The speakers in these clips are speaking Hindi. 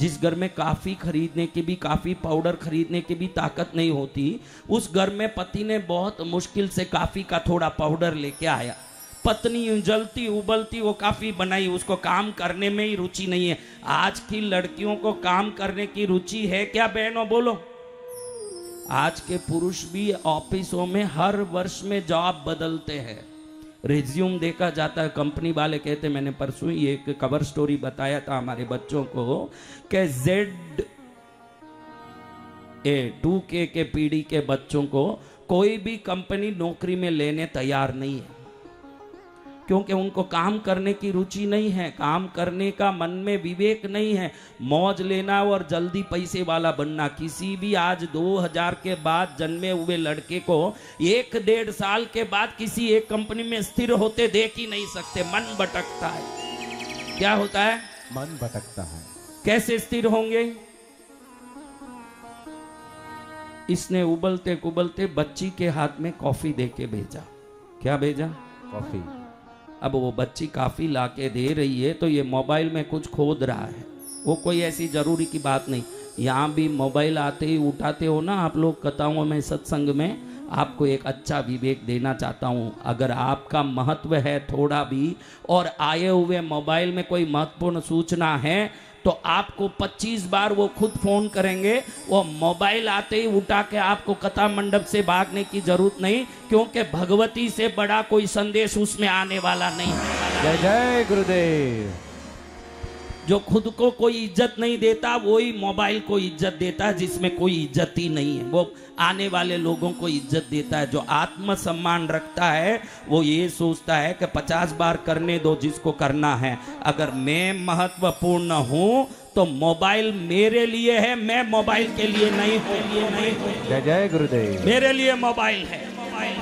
जिस घर में काफ़ी खरीदने की भी, काफ़ी पाउडर खरीदने की भी ताकत नहीं होती, उस घर में पति ने बहुत मुश्किल से काफ़ी का थोड़ा पाउडर लेके आया। पत्नी जलती उबलती वो काफ़ी बनाई, उसको काम करने में ही रुचि नहीं है। आज की लड़कियों को काम करने की रुचि है क्या बहनों, बोलो? आज के पुरुष भी ऑफिसों में हर वर्ष में जॉब बदलते हैं, रिज्यूम देखा जाता है। कंपनी वाले कहते, मैंने परसों ही एक कवर स्टोरी बताया था हमारे बच्चों को कि Z2K के पीढ़ी के बच्चों को कोई भी कंपनी नौकरी में लेने तैयार नहीं है, क्योंकि उनको काम करने की रुचि नहीं है, काम करने का मन में विवेक नहीं है, मौज लेना और जल्दी पैसे वाला बनना। किसी भी आज 2000 के बाद जन्मे हुए लड़के को 1-1.5 साल के बाद किसी एक कंपनी में स्थिर होते देख ही नहीं सकते, मन भटकता है। क्या होता है? मन भटकता है। कैसे स्थिर होंगे? इसने उबलते कुबलते बच्ची के हाथ में कॉफी देके भेजा। क्या भेजा? कॉफी। अब वो बच्ची काफ़ी लाके दे रही है तो ये मोबाइल में कुछ खोद रहा है। वो कोई ऐसी ज़रूरी की बात नहीं, यहाँ भी मोबाइल आते ही उठाते हो ना आप लोग कथाओं में, सत्संग में। आपको एक अच्छा विवेक देना चाहता हूँ, अगर आपका महत्व है थोड़ा भी और आए हुए मोबाइल में कोई महत्वपूर्ण सूचना है तो आपको 25 बार वो खुद फोन करेंगे। वो मोबाइल आते ही उठा के आपको कथा मंडप से भागने की जरूरत नहीं, क्योंकि भगवती से बड़ा कोई संदेश उसमें आने वाला नहीं। जय जय गुरुदेव। जो खुद को कोई इज्जत नहीं देता वही मोबाइल को इज्जत देता है, जिसमें कोई इज्जत ही नहीं है वो आने वाले लोगों को इज्जत देता है। जो आत्मसम्मान रखता है वो ये सोचता है कि 50 बार करने दो जिसको करना है। अगर मैं महत्वपूर्ण हूँ तो मोबाइल मेरे लिए है, मैं मोबाइल के लिए नहीं हूँ। जय जय गुरुदेव। मेरे लिए मोबाइल है।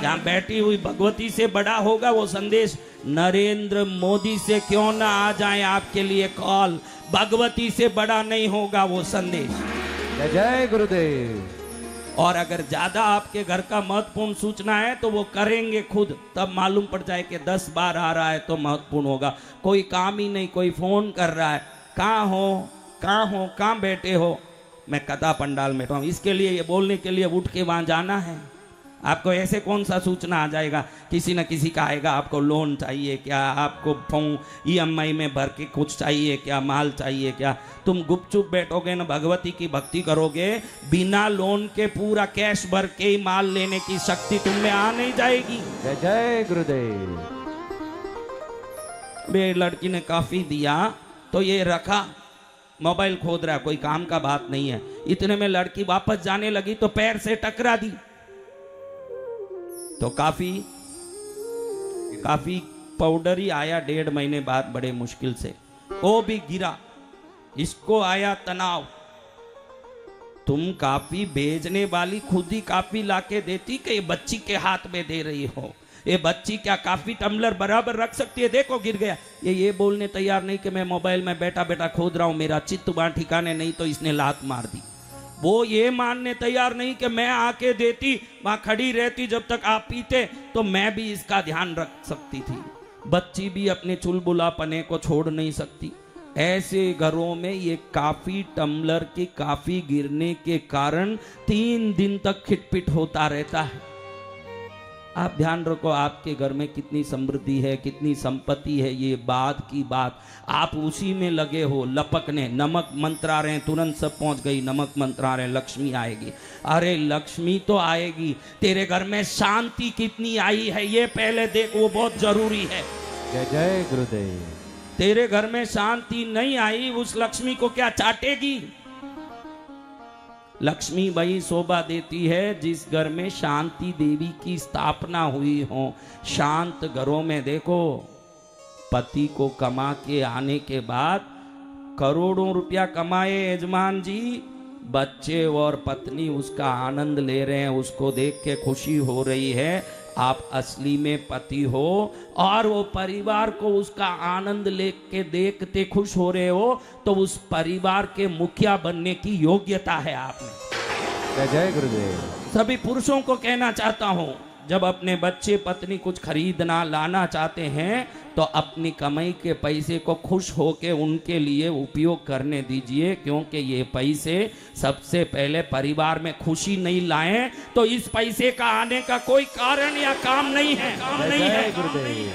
जहाँ बैठी हुई भगवती से बड़ा होगा वो संदेश। नरेंद्र मोदी से क्यों ना आ जाए आपके लिए कॉल, भगवती से बड़ा नहीं होगा वो संदेश। जय जय गुरुदेव। और अगर ज्यादा आपके घर का महत्वपूर्ण सूचना है तो वो करेंगे खुद, तब मालूम पड़ जाए कि 10 बार आ रहा है तो महत्वपूर्ण होगा। कोई काम ही नहीं, कोई फोन कर रहा है, कहाँ हो कहाँ हो, कहाँ बैठे हो? मैं कथा पंडाल में बैठा हूँ। इसके लिए, ये बोलने के लिए उठ के वहां जाना है? आपको ऐसे कौन सा सूचना आ जाएगा? किसी न किसी का आएगा, आपको लोन चाहिए क्या, आपको EMI में भर के कुछ चाहिए क्या, माल चाहिए क्या? तुम गुपचुप बैठोगे ना, भगवती की भक्ति करोगे, बिना लोन के पूरा कैश भर के ही माल लेने की शक्ति तुम में आ नहीं जाएगी। जय जय गुरुदेव। बे लड़की ने काफी दिया तो ये रखा, मोबाइल खोद रहा, कोई काम का बात नहीं है। इतने में लड़की वापस जाने लगी तो पैर से टकरा दी, तो काफी पाउडर ही आया 1.5 महीने बाद बड़े मुश्किल से, वो भी गिरा। इसको आया तनाव। तुम काफी भेजने वाली खुद ही काफी लाके देती कि ये बच्ची के हाथ में दे रही हो? ये बच्ची क्या काफी टम्बलर बराबर रख सकती है? देखो गिर गया। ये बोलने तैयार नहीं कि मैं मोबाइल में बैठा बैठा खोद रहा हूं, मेरा चित्त वहां ठिकाने नहीं, तो इसने लात मार दी। वो ये मानने तैयार नहीं कि मैं आके देती, वहां खड़ी रहती जब तक आप पीते, तो मैं भी इसका ध्यान रख सकती थी। बच्ची भी अपने चुलबुलापने को छोड़ नहीं सकती। ऐसे घरों में ये काफी टम्बलर के काफी गिरने के कारण 3 दिन तक खिटपिट होता रहता है। आप ध्यान रखो, आपके घर में कितनी समृद्धि है, कितनी संपत्ति है, ये बात की बात। आप उसी में लगे हो लपकने, नमक मंत्रा रहे हैं, तुरंत सब पहुंच गई, नमक मंत्रा रहे हैं, लक्ष्मी आएगी। अरे लक्ष्मी तो आएगी, तेरे घर में शांति कितनी आई है ये पहले देख, वो बहुत जरूरी है। जय जय गुरुदेव। तेरे घर में शांति नहीं आई, उस लक्ष्मी को क्या चाटेगी? लक्ष्मी वही शोभा देती है जिस घर में शांति देवी की स्थापना हुई हो। शांत घरों में देखो, पति को कमा के आने के बाद करोड़ों रुपया कमाए यजमान जी, बच्चे और पत्नी उसका आनंद ले रहे हैं, उसको देख के खुशी हो रही है। आप असली में पति हो और वो परिवार को उसका आनंद लेके देखते खुश हो रहे हो, तो उस परिवार के मुखिया बनने की योग्यता है आप में। जय जय गुरुदेव। सभी पुरुषों को कहना चाहता हूं, जब अपने बच्चे पत्नी कुछ खरीदना लाना चाहते हैं तो अपनी कमाई के पैसे को खुश होके उनके लिए उपयोग करने दीजिए, क्योंकि ये पैसे सबसे पहले परिवार में खुशी नहीं लाए तो इस पैसे का आने का कोई कारण या काम नहीं है, जय गुरुदेव।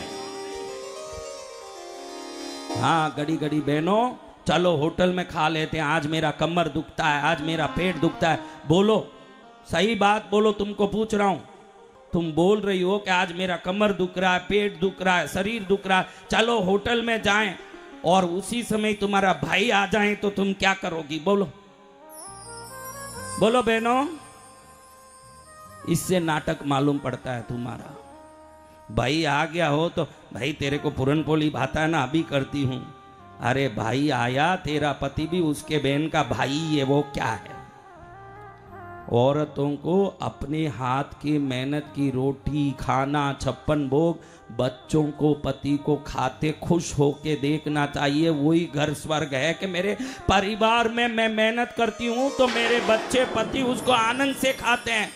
हाँ घड़ी घड़ी बहनों चलो होटल में खा लेते हैं, आज मेरा कमर दुखता है, आज मेरा पेट दुखता है, बोलो सही बात बोलो, तुमको पूछ रहा हूं, तुम बोल रही हो कि आज मेरा कमर दुख रहा है, पेट दुख रहा है, शरीर दुख रहा है, चलो होटल में जाएं और उसी समय तुम्हारा भाई आ जाए तो तुम क्या करोगी? बोलो बोलो बहनों, इससे नाटक मालूम पड़ता है तुम्हारा। भाई आ गया हो तो भाई तेरे को पूरन पोली भाता है ना, अभी करती हूं। अरे भाई आया, तेरा पति भी उसके बहन का भाई है, वो क्या है? औरतों को अपने हाथ की मेहनत की रोटी खाना 56 भोग बच्चों को पति को खाते खुश होके देखना चाहिए। वही घर स्वर्ग है कि मेरे परिवार में मैं मेहनत करती हूं तो मेरे बच्चे पति उसको आनंद से खाते हैं।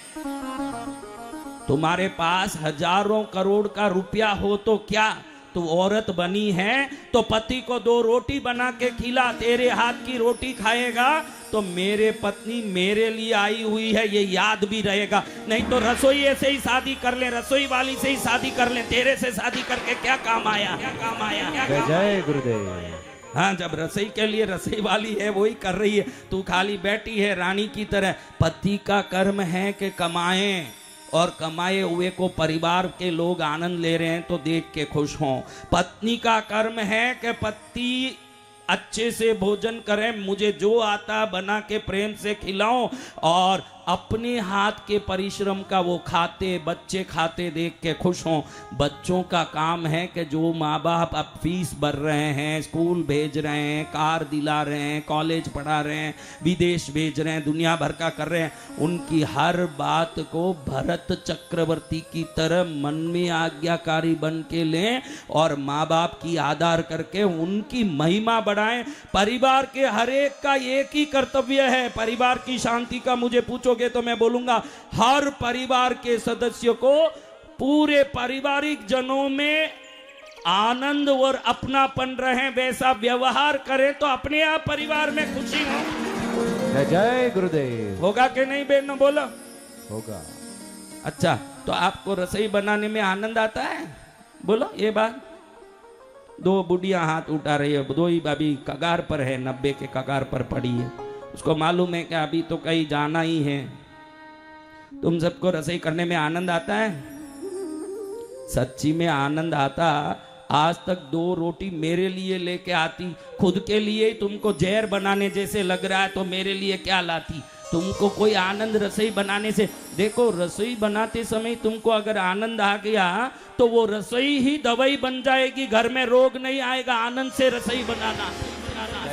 तुम्हारे पास हजारों करोड़ का रुपया हो तो क्या, तू औरत बनी है तो पति को 2 रोटी बना के खिला, तेरे हाथ की रोटी खाएगा तो मेरे पत्नी मेरे लिए आई हुई है ये याद भी रहेगा। नहीं तो रसोई से ही शादी कर ले, रसोई वाली से ही शादी कर ले, तेरे से शादी करके क्या काम आया, क्या काम आया, क्या काम आया? जय गुरुदेव। हाँ जब रसोई के लिए रसोई वाली है वही कर रही है, तू खाली बैठी है रानी की तरह। पति का कर्म है कि कमाए और कमाए हुए को परिवार के लोग आनंद ले रहे हैं तो देख के खुश हों। पत्नी का कर्म है कि पति अच्छे से भोजन करें, मुझे जो आता बना के प्रेम से खिलाओ और अपने हाथ के परिश्रम का वो खाते बच्चे खाते देख के खुश हों। बच्चों का काम है कि जो माँ बाप अब फीस भर रहे हैं, स्कूल भेज रहे हैं, कार दिला रहे हैं, कॉलेज पढ़ा रहे हैं, विदेश भेज रहे हैं, दुनिया भर का कर रहे हैं, उनकी हर बात को भरत चक्रवर्ती की तरह मन में आज्ञाकारी बन के लें और माँ बाप की आदर करके उनकी महिमा बढ़ाएं। परिवार के हर एक का एक ही कर्तव्य है, परिवार की शांति का मुझे पूछोगे तो मैं बोलूंगा हर परिवार के सदस्य को पूरे पारिवारिक जनों में आनंद और अपनापन रहे, वैसा व्यवहार करें तो अपने आप परिवार में खुशी हो। जय जय गुरुदेव। होगा कि नहीं बहनों, बोलो? होगा। अच्छा तो आपको रसोई बनाने में आनंद आता है? बोलो ये बात। 2 बुढ़िया हाथ उठा रही है, 2 ही अभी कगार पर है, 90 के कगार पर पड़ी है, उसको मालूम है कि अभी तो कहीं जाना ही है। तुम सबको रसोई करने में आनंद आता है? सच्ची में आनंद आता। आज तक 2 रोटी मेरे लिए लेके आती, खुद के लिए ही तुमको जहर बनाने जैसे लग रहा है तो मेरे लिए क्या लाती? तुमको कोई आनंद रसोई बनाने से? देखो रसोई बनाते समय तुमको अगर आनंद आ गया तो वो रसोई ही दवाई बन जाएगी, घर में रोग नहीं आएगा। आनंद से रसोई बनाना।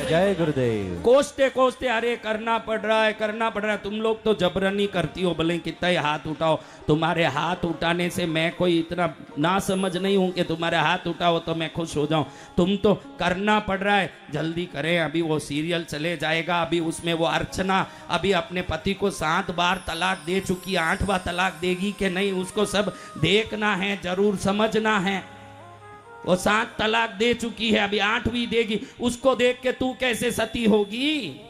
जय गुरुदेव। कोसते कोसते अरे करना पड़ रहा है, करना पड़ रहा है। तुम लोग तो जबरनी करती हो, भले कितना ही हाथ उठाओ। तुम्हारे हाथ उठाने से मैं कोई इतना ना समझ नहीं हूं कि तुम्हारे हाथ उठाओ तो मैं खुश हो जाऊं। तुम तो करना पड़ रहा है, जल्दी करें, अभी वो सीरियल चले जाएगा। अभी उसमें वो अर्चना अभी अपने पति को 7 बार तलाक दे चुकी, 8वां तलाक देगी कि नहीं उसको सब देखना है, जरूर समझना है। वो 7 तलाक दे चुकी है, अभी 8वीं देगी। उसको देख के तू कैसे सती होगी?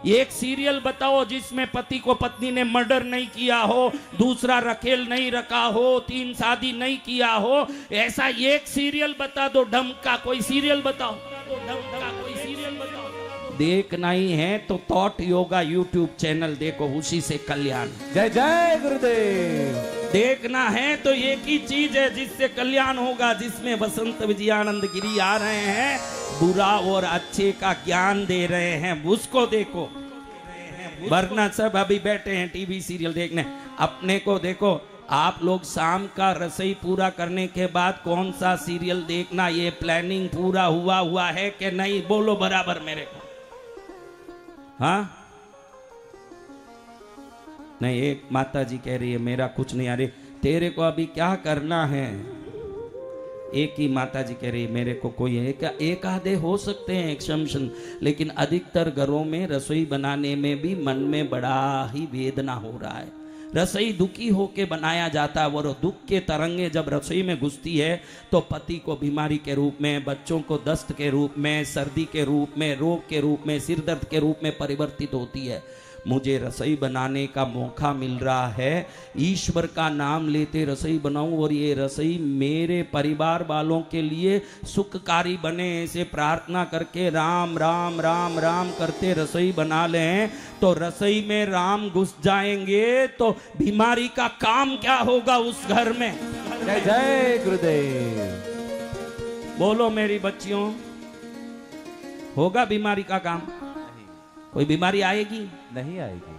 एक सीरियल बताओ जिसमें पति को पत्नी ने मर्डर नहीं किया हो, दूसरा रखेल नहीं रखा हो, 3 शादी नहीं किया हो, ऐसा एक सीरियल बता दो। ढंग का कोई सीरियल बताओ, ढंग का कोई सीरियल बताओ। देखना ही है तो थॉट योगा यूट्यूब चैनल देखो, उसी से कल्याण। जय जय गुरुदेव। देखना है तो एक ही चीज है जिससे कल्याण होगा, जिसमें वसंत विजयानंद गिरी आ रहे हैं, बुरा और अच्छे का ज्ञान दे रहे हैं, उसको देखो। वरना सब अभी बैठे हैं टीवी सीरियल देखने। अपने को देखो, आप लोग शाम का रसोई पूरा करने के बाद कौन सा सीरियल देखना, ये प्लानिंग पूरा हुआ है कि नहीं? बोलो बराबर मेरे को। हाँ नहीं, एक माता जी कह रही है मेरा कुछ नहीं आ रही, तेरे को अभी क्या करना है? एक ही माता जी कह रही है मेरे को कोई है क्या? एक आधे हो सकते हैं एक्सेप्शन, लेकिन अधिकतर घरों में रसोई बनाने में भी मन में बड़ा ही वेदना हो रहा है। रसोई दुखी होके बनाया जाता है। वो दुख के तरंगे जब रसोई में घुसती है तो पति को बीमारी के रूप में, बच्चों को दस्त के रूप में, सर्दी के रूप में, रोग के रूप में, सिर दर्द के रूप में परिवर्तित होती है। मुझे रसोई बनाने का मौका मिल रहा है, ईश्वर का नाम लेते रसोई बनाऊं और ये रसोई मेरे परिवार वालों के लिए सुखकारी बने, ऐसे प्रार्थना करके राम राम राम राम करते रसोई बना लें तो रसोई में राम घुस जाएंगे तो बीमारी का काम क्या होगा उस घर में। जय जय गुरुदेव। बोलो मेरी बच्चियों, होगा बीमारी का काम? कोई बीमारी आएगी? नहीं आएगी।